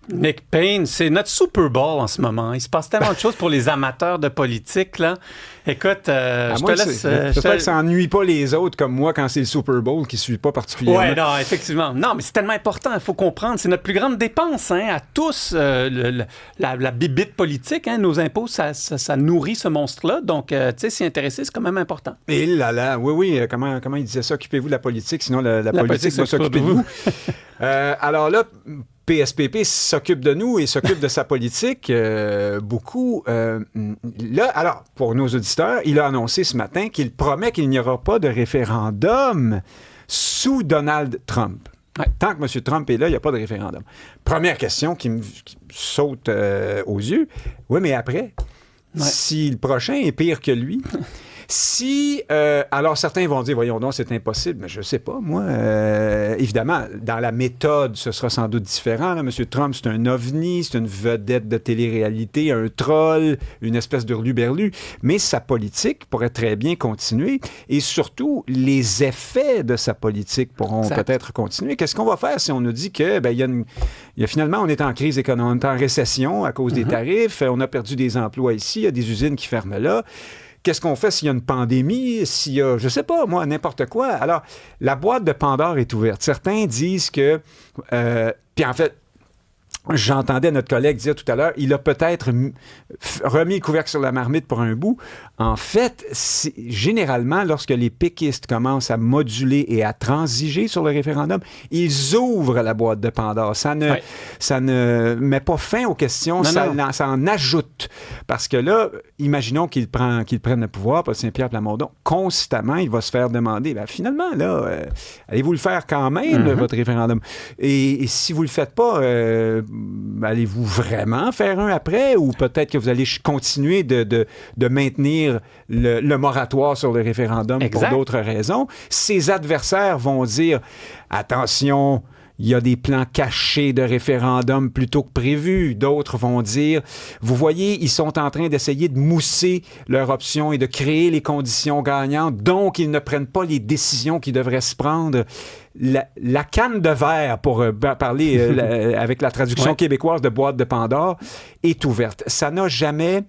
Nick Payne, c'est notre Super Bowl en ce moment. Il se passe tellement de choses pour les amateurs de politique, là. Écoute, je te laisse... J'espère que ça n'ennuie pas les autres comme moi quand c'est le Super Bowl qui ne suit pas particulièrement. Oui, non, effectivement. Non, mais c'est tellement important, il faut comprendre. C'est notre plus grande dépense, hein, à tous, la bibite politique. Hein, nos impôts, ça nourrit ce monstre-là. Donc, tu sais, s'y intéresser, c'est quand même important. Et là, oui, comment il disait ça? Occupez-vous de la politique, sinon la politique va s'occuper de vous. Alors là... PSPP s'occupe de nous et s'occupe de sa politique beaucoup. Là, alors, pour nos auditeurs, il a annoncé ce matin qu'il promet qu'il n'y aura pas de référendum sous Donald Trump. Ouais. Tant que M. Trump est là, il n'y a pas de référendum. Première question qui me saute aux yeux. Oui, mais après, si le prochain est pire que lui... Si, alors certains vont dire, voyons donc, c'est impossible, mais je ne sais pas, moi. Évidemment, dans la méthode, ce sera sans doute différent. Là. M. Trump, c'est un ovni, c'est une vedette de télé-réalité, un troll, une espèce de hurluberlu, mais sa politique pourrait très bien continuer et surtout, les effets de sa politique pourront peut-être continuer. Qu'est-ce qu'on va faire si on nous dit que, il y a finalement, on est en crise économique, on est en récession à cause des tarifs, on a perdu des emplois ici, il y a des usines qui ferment là. Qu'est-ce qu'on fait s'il y a une pandémie, s'il y a, je sais pas, moi, n'importe quoi? Alors, la boîte de Pandore est ouverte. Certains disent que... puis en fait, j'entendais notre collègue dire tout à l'heure, il a peut-être remis le couvercle sur la marmite pour un bout. En fait, généralement, lorsque les péquistes commencent à moduler et à transiger sur le référendum, ils ouvrent la boîte de Pandore. Ça ne met pas fin aux questions, ça en ajoute. Parce que là, imaginons qu'il prenne le pouvoir, Paul Saint-Pierre Plamondon, constamment, il va se faire demander, finalement, là, allez-vous le faire quand même, votre référendum? Et si vous le faites pas... allez-vous vraiment faire un après ou peut-être que vous allez continuer de maintenir le moratoire sur le référendum pour d'autres raisons? Ses adversaires vont dire « Attention, il y a des plans cachés de référendum plutôt que prévu. » D'autres vont dire « Vous voyez, ils sont en train d'essayer de mousser leur option et de créer les conditions gagnantes, donc ils ne prennent pas les décisions qui devraient se prendre. » La canne de verre, pour parler avec la traduction québécoise de boîte de Pandore, est ouverte. Ça n'a jamais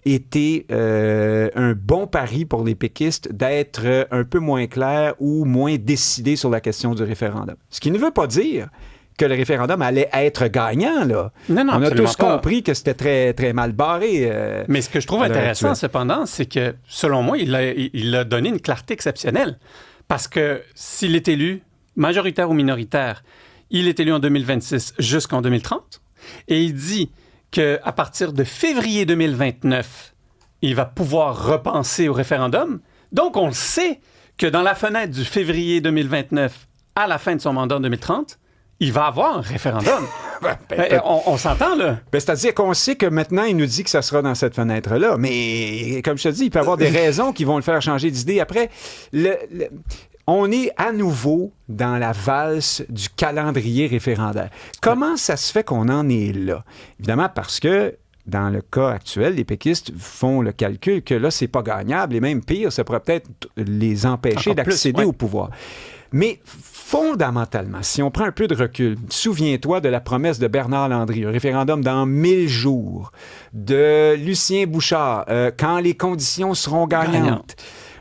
été un bon pari pour les péquistes d'être un peu moins clair ou moins décidé sur la question du référendum. Ce qui ne veut pas dire que le référendum allait être gagnant, là. Non, on a tous compris que c'était très, très mal barré. Mais ce que je trouve intéressant, cependant, c'est que, selon moi, il a donné une clarté exceptionnelle. Parce que s'il est élu, majoritaire ou minoritaire, il est élu en 2026 jusqu'en 2030. Et il dit qu'à partir de février 2029, il va pouvoir repenser au référendum. Donc, on le sait que dans la fenêtre du février 2029 à la fin de son mandat en 2030, il va avoir un référendum. On s'entend, là? C'est-à-dire qu'on sait que maintenant, il nous dit que ça sera dans cette fenêtre-là. Mais, comme je te dis, il peut y avoir des raisons qui vont le faire changer d'idée. Après, on est à nouveau dans la valse du calendrier référendaire. Comment ça se fait qu'on en est là? Évidemment, parce que dans le cas actuel, les péquistes font le calcul que là, c'est pas gagnable et même pire, ça pourrait peut-être les empêcher d'accéder au pouvoir. Mais fondamentalement, si on prend un peu de recul, souviens-toi de la promesse de Bernard Landry, un référendum dans 1000 jours, de Lucien Bouchard, quand les conditions seront gagnantes.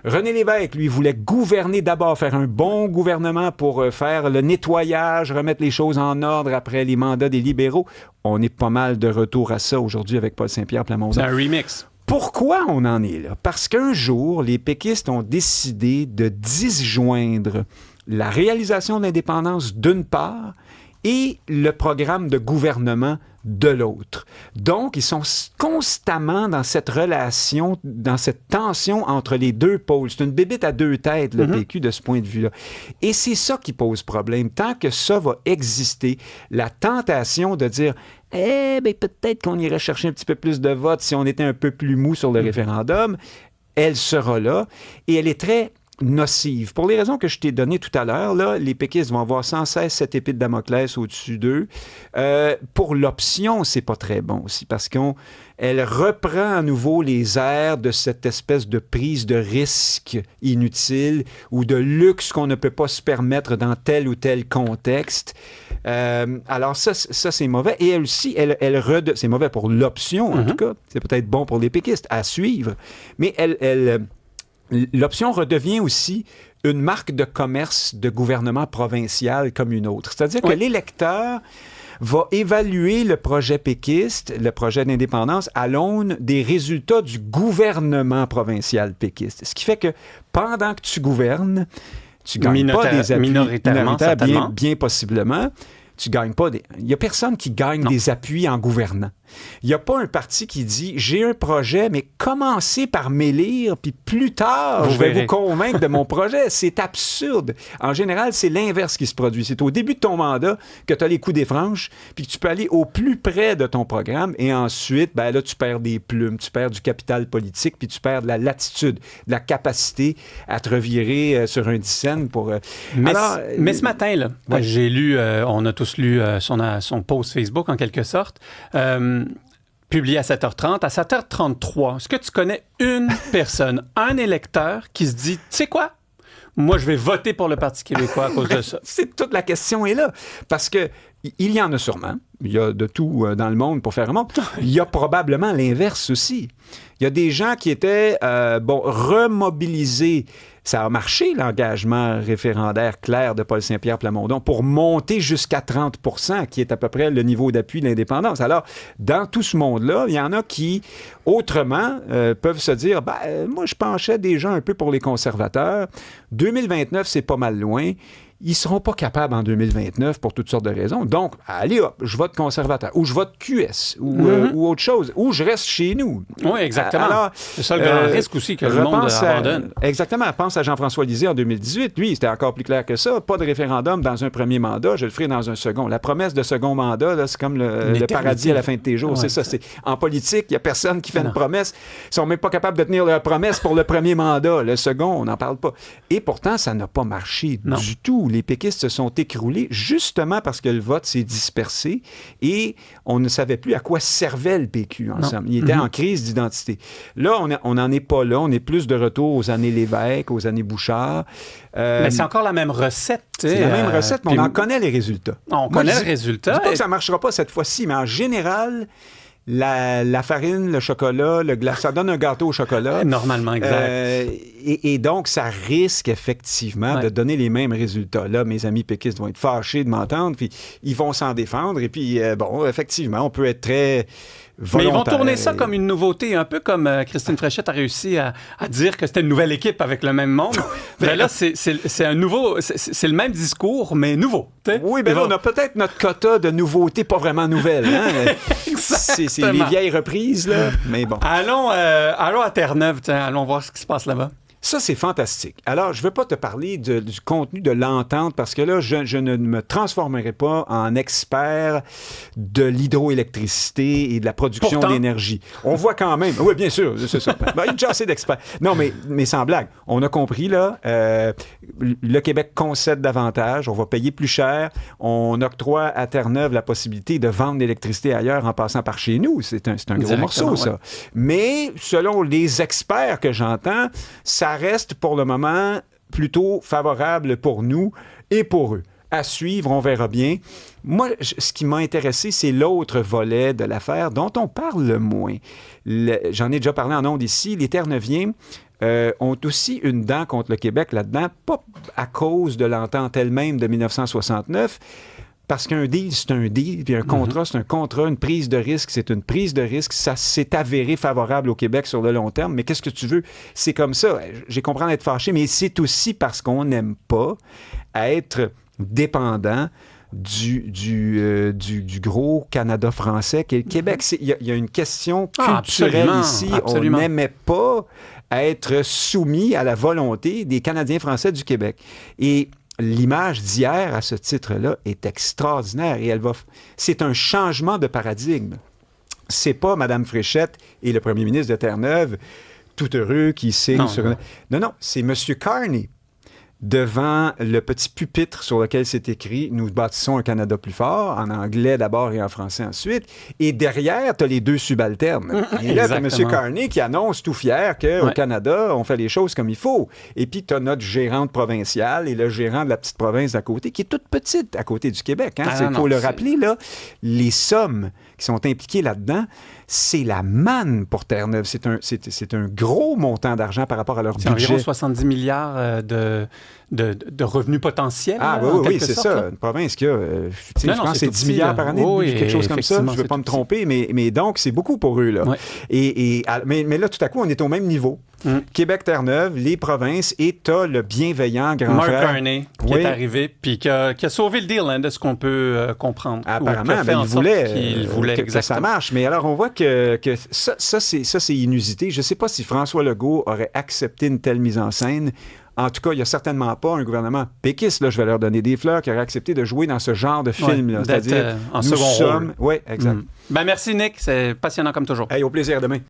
René Lévesque, lui, voulait gouverner d'abord, faire un bon gouvernement pour faire le nettoyage, remettre les choses en ordre après les mandats des libéraux. On est pas mal de retour à ça aujourd'hui avec Paul Saint-Pierre Plamondon. C'est un remix. Pourquoi on en est là? Parce qu'un jour, les péquistes ont décidé de disjoindre la réalisation de l'indépendance d'une part et le programme de gouvernement de l'autre. Donc, ils sont constamment dans cette relation, dans cette tension entre les deux pôles. C'est une bébite à deux têtes, le PQ, de ce point de vue-là. Et c'est ça qui pose problème. Tant que ça va exister, la tentation de dire « peut-être qu'on irait chercher un petit peu plus de votes si on était un peu plus mou sur le référendum », elle sera là. Et elle est très nocive. Pour les raisons que je t'ai données tout à l'heure, là, les péquistes vont avoir sans cesse cette épée de Damoclès au-dessus d'eux. Pour l'option, c'est pas très bon aussi, parce qu'elle reprend à nouveau les airs de cette espèce de prise de risque inutile ou de luxe qu'on ne peut pas se permettre dans tel ou tel contexte. Alors ça c'est mauvais. Et elle aussi, c'est mauvais pour l'option, en tout cas. C'est peut-être bon pour les péquistes, à suivre. Mais l'option redevient aussi une marque de commerce de gouvernement provincial comme une autre. C'est-à-dire que l'électeur va évaluer le projet péquiste, le projet d'indépendance, à l'aune des résultats du gouvernement provincial péquiste. Ce qui fait que pendant que tu gouvernes, tu gagnes pas des appuis minoritaires, bien possiblement. Tu gagnes pas il n'y a personne qui gagne des appuis en gouvernant. Il n'y a pas un parti qui dit « J'ai un projet, mais commencez par m'élire, puis plus tard, je vais vous convaincre de mon projet. » C'est absurde. En général, c'est l'inverse qui se produit. C'est au début de ton mandat que tu as les coups des franches, puis que tu peux aller au plus près de ton programme, et ensuite, ben là, tu perds des plumes, tu perds du capital politique, puis tu perds de la latitude, de la capacité à te revirer sur un dixaine pour... Mais ce matin, là, j'ai lu, on a tous lu son post Facebook, en quelque sorte, publié à 7h30. À 7h33, est-ce que tu connais une personne, un électeur qui se dit, tu sais quoi? Moi, je vais voter pour le Parti québécois à cause de ça. C'est toute la question est là. Parce que il y en a sûrement. Il y a de tout dans le monde pour faire un monde. Il y a probablement l'inverse aussi. Il y a des gens qui étaient, remobilisés. Ça a marché, l'engagement référendaire clair de Paul Saint-Pierre Plamondon pour monter jusqu'à 30 %, qui est à peu près le niveau d'appui de l'indépendance. Alors, dans tout ce monde-là, il y en a qui, autrement, peuvent se dire, moi, je penchais déjà un peu pour les conservateurs. 2029, c'est pas mal loin. Ils ne seront pas capables en 2029 pour toutes sortes de raisons. Donc, allez hop, je vote conservateur, ou je vote QS, ou autre chose, ou je reste chez nous. Oui, exactement. Alors, c'est ça le grand risque aussi que le monde abandonne. Exactement. Pense à Jean-François Lisée en 2018. Lui, c'était encore plus clair que ça. Pas de référendum dans un premier mandat, je le ferai dans un second. La promesse de second mandat, là, c'est comme le paradis à la fin de tes jours. Ouais, c'est ça. En politique, il n'y a personne qui fait une promesse. Ils ne sont même pas capables de tenir leur promesse pour le premier mandat. Le second, on n'en parle pas. Et pourtant, ça n'a pas marché du tout. Les péquistes se sont écroulés justement parce que le vote s'est dispersé et on ne savait plus à quoi servait le PQ ensemble. Il était en crise d'identité. Là, on n'en est pas là. On est plus de retour aux années Lévesque, aux années Bouchard. Mais c'est encore la même recette. C'est la même recette, mais on en connaît les résultats. On connaît le résultat. Je dis pas que ça ne marchera pas cette fois-ci, mais en général... La farine, le chocolat, le glace, ça donne un gâteau au chocolat. Normalement, exact. Et donc, ça risque effectivement de donner les mêmes résultats. Là, mes amis péquistes vont être fâchés de m'entendre, puis ils vont s'en défendre. Et puis, effectivement, on peut être très... volontaire. Mais ils vont tourner ça comme une nouveauté, un peu comme Christine Fréchette a réussi à dire que c'était une nouvelle équipe avec le même monde. Mais là, c'est un nouveau... C'est le même discours, mais nouveau. T'sais? Oui, bien là, on a peut-être notre quota de nouveautés pas vraiment nouvelles. Hein? C'est les vieilles reprises, là. Mais bon. Allons à Terre-Neuve, allons voir ce qui se passe là-bas. Ça, c'est fantastique. Alors, je ne veux pas te parler du contenu de l'entente parce que là, je ne me transformerai pas en expert de l'hydroélectricité et de la production d'énergie. On voit quand même... Oui, bien sûr, c'est ça. Il y a déjà assez d'experts. Non, mais sans blague. On a compris, là, le Québec concède davantage. On va payer plus cher. On octroie à Terre-Neuve la possibilité de vendre l'électricité ailleurs en passant par chez nous. C'est un gros morceau, ça. Mais, selon les experts que j'entends, ça reste pour le moment plutôt favorable pour nous et pour eux. À suivre, on verra bien. Moi, ce qui m'a intéressé, c'est l'autre volet de l'affaire dont on parle le moins. J'en ai déjà parlé en ondes ici. Les Terre-Neuviens ont aussi une dent contre le Québec là-dedans, pas à cause de l'entente elle-même de 1969, parce qu'un deal, c'est un deal, puis un contrat, c'est un contrat, une prise de risque, c'est une prise de risque. Ça s'est avéré favorable au Québec sur le long terme. Mais qu'est-ce que tu veux? C'est comme ça. J'ai compris d'être fâché, mais c'est aussi parce qu'on n'aime pas être dépendant du gros Canada français qu'est le Québec. Il y a une question culturelle ici. Absolument. On n'aimait pas être soumis à la volonté des Canadiens français du Québec. Et l'image d'hier, à ce titre-là, est extraordinaire et c'est un changement de paradigme. C'est pas Mme Fréchette et le premier ministre de Terre-Neuve, tout heureux, qui signe sur... Non, c'est M. Carney, devant le petit pupitre sur lequel c'est écrit « Nous bâtissons un Canada plus fort », en anglais d'abord et en français ensuite. Et derrière, tu as les deux subalternes. Et là, tu as M. Carney qui annonce tout fier qu'au Canada, on fait les choses comme il faut. Et puis, tu as notre gérante provinciale et le gérant de la petite province d'à côté, qui est toute petite à côté du Québec. Hein? Il faut le rappeler, là, les sommes qui sont impliquées là-dedans, c'est la manne pour Terre-Neuve. C'est un gros montant d'argent par rapport à leur budget. C'est environ 70 milliards de revenus potentiels. Ah oui, c'est ça. Une province qui a, je pense que c'est 10 milliards par année, quelque chose comme ça. Je ne veux pas me tromper, mais donc, c'est beaucoup pour eux. Là. Ouais. Mais là, tout à coup, on est au même niveau. Québec, Terre-Neuve, les provinces, et tu as le bienveillant grand frère. Mark Carney, qui est arrivé, puis qui a sauvé le deal, hein, de ce qu'on peut comprendre. Apparemment, il voulait que ça marche. Mais alors, on voit que ça, c'est inusité. Je ne sais pas si François Legault aurait accepté une telle mise en scène. En tout cas, il n'y a certainement pas un gouvernement péquiste, là, je vais leur donner des fleurs, qui aurait accepté de jouer dans ce genre de film. Ouais, c'est-à-dire, en second rôle. Oui, exact. Ben, merci, Nick. C'est passionnant comme toujours. Hey, au plaisir, demain.